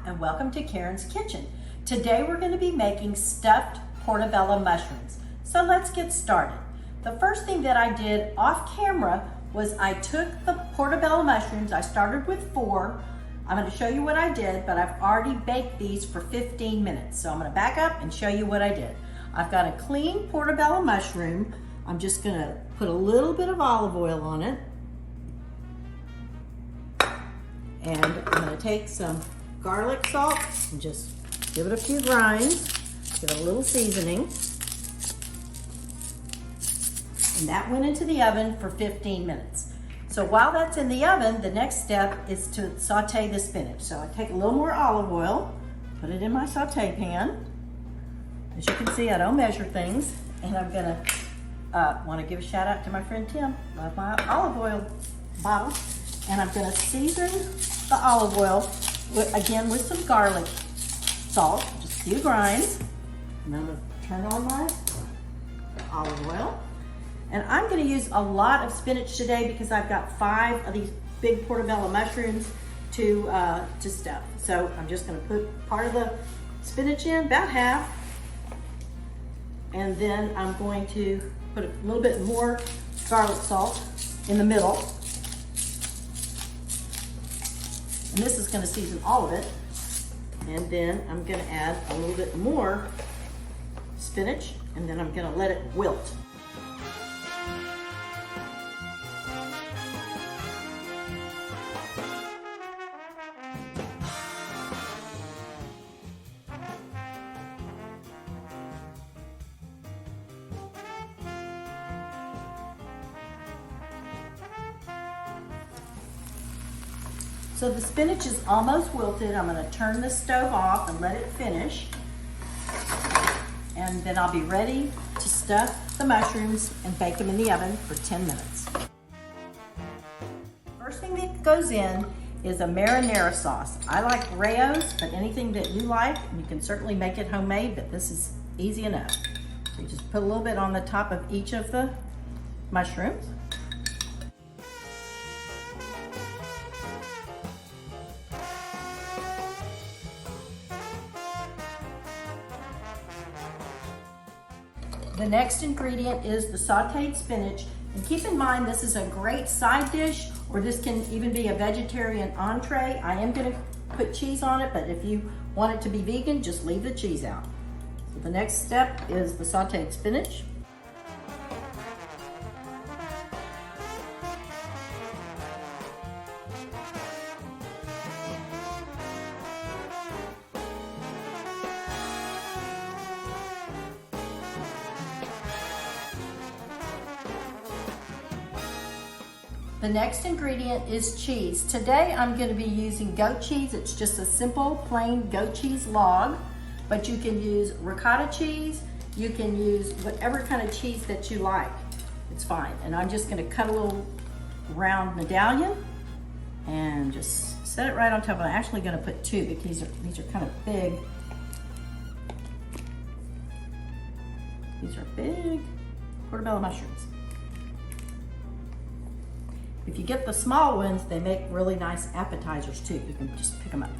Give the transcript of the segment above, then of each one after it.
and welcome to Karen's Kitchen. Today we're going to be making stuffed portobello mushrooms. So let's get started. The first thing that I did off camera was I took the portobello mushrooms. I started with 4. I'm going to show you what I did, but I've already baked these for 15 minutes. So I'm going to back up and show you what I did. I've got a clean portobello mushroom. I'm just going to put a little bit of olive oil on it. And I'm going to take some garlic salt and just give it a few grinds, give it a little seasoning. And that went into the oven for 15 minutes. So while that's in the oven, the next step is to saute the spinach. So I take a little more olive oil, put it in my saute pan. As you can see, I don't measure things. And I'm going to want to give a shout out to my friend Tim. Love my olive oil bottle. And I'm going to season the olive oil, again with some garlic salt, just a few grinds. And I'm going to turn on my olive oil. And I'm going to use a lot of spinach today because I've got 5 of these big portobello mushrooms to stuff. So I'm just going to put part of the spinach in, about half. And then I'm going to put a little bit more garlic salt in the middle. And this is going to season all of it. And then I'm going to add a little bit more spinach, and then I'm going to let it wilt. So the spinach is almost wilted. I'm going to turn the stove off and let it finish. And then I'll be ready to stuff the mushrooms and bake them in the oven for 10 minutes. First thing that goes in is a marinara sauce. I like Rao's, but anything that you like, and you can certainly make it homemade, but this is easy enough. So you just put a little bit on the top of each of the mushrooms. The next ingredient is the sauteed spinach. And keep in mind, this is a great side dish, or this can even be a vegetarian entree. I am gonna put cheese on it, but if you want it to be vegan, just leave the cheese out. So the next step is the sauteed spinach. The next ingredient is cheese. Today I'm going to be using goat cheese. It's just a simple plain goat cheese log, but you can use ricotta cheese. You can use whatever kind of cheese that you like. It's fine. And I'm just going to cut a little round medallion and just set it right on top. I'm actually going to put 2 because these are kind of big. These are big portobello mushrooms. If you get the small ones, they make really nice appetizers too. You can just pick them up.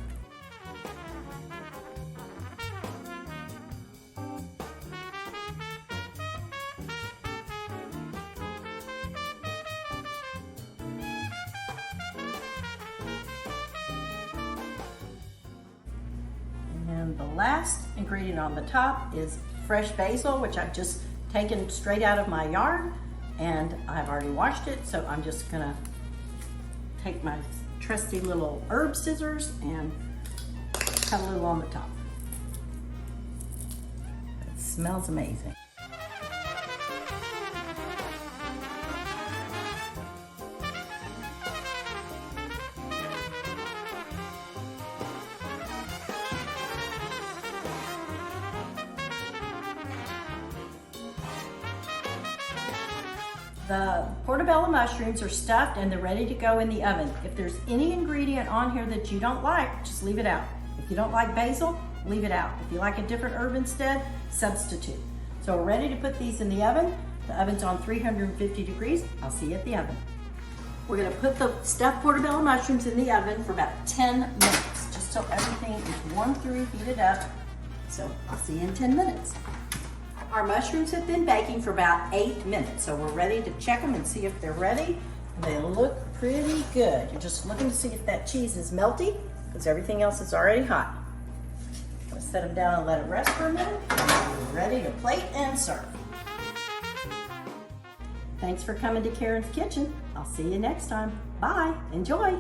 And the last ingredient on the top is fresh basil, which I've just taken straight out of my yard. And I've already washed it, so I'm just gonna take my trusty little herb scissors and cut a little on the top. It smells amazing. The portobello mushrooms are stuffed and they're ready to go in the oven. If there's any ingredient on here that you don't like, just leave it out. If you don't like basil, leave it out. If you like a different herb instead, substitute. So we're ready to put these in the oven. The oven's on 350 degrees. I'll see you at the oven. We're gonna put the stuffed portobello mushrooms in the oven for about 10 minutes, just so everything is warmed through, heated up. So I'll see you in 10 minutes. Our mushrooms have been baking for about 8 minutes, so we're ready to check them and see if they're ready. And they look pretty good. You're just looking to see if that cheese is melty, because everything else is already hot. I'm gonna set them down and let it rest for a minute. And we're ready to plate and serve. Thanks for coming to Karen's Kitchen. I'll see you next time. Bye. Enjoy.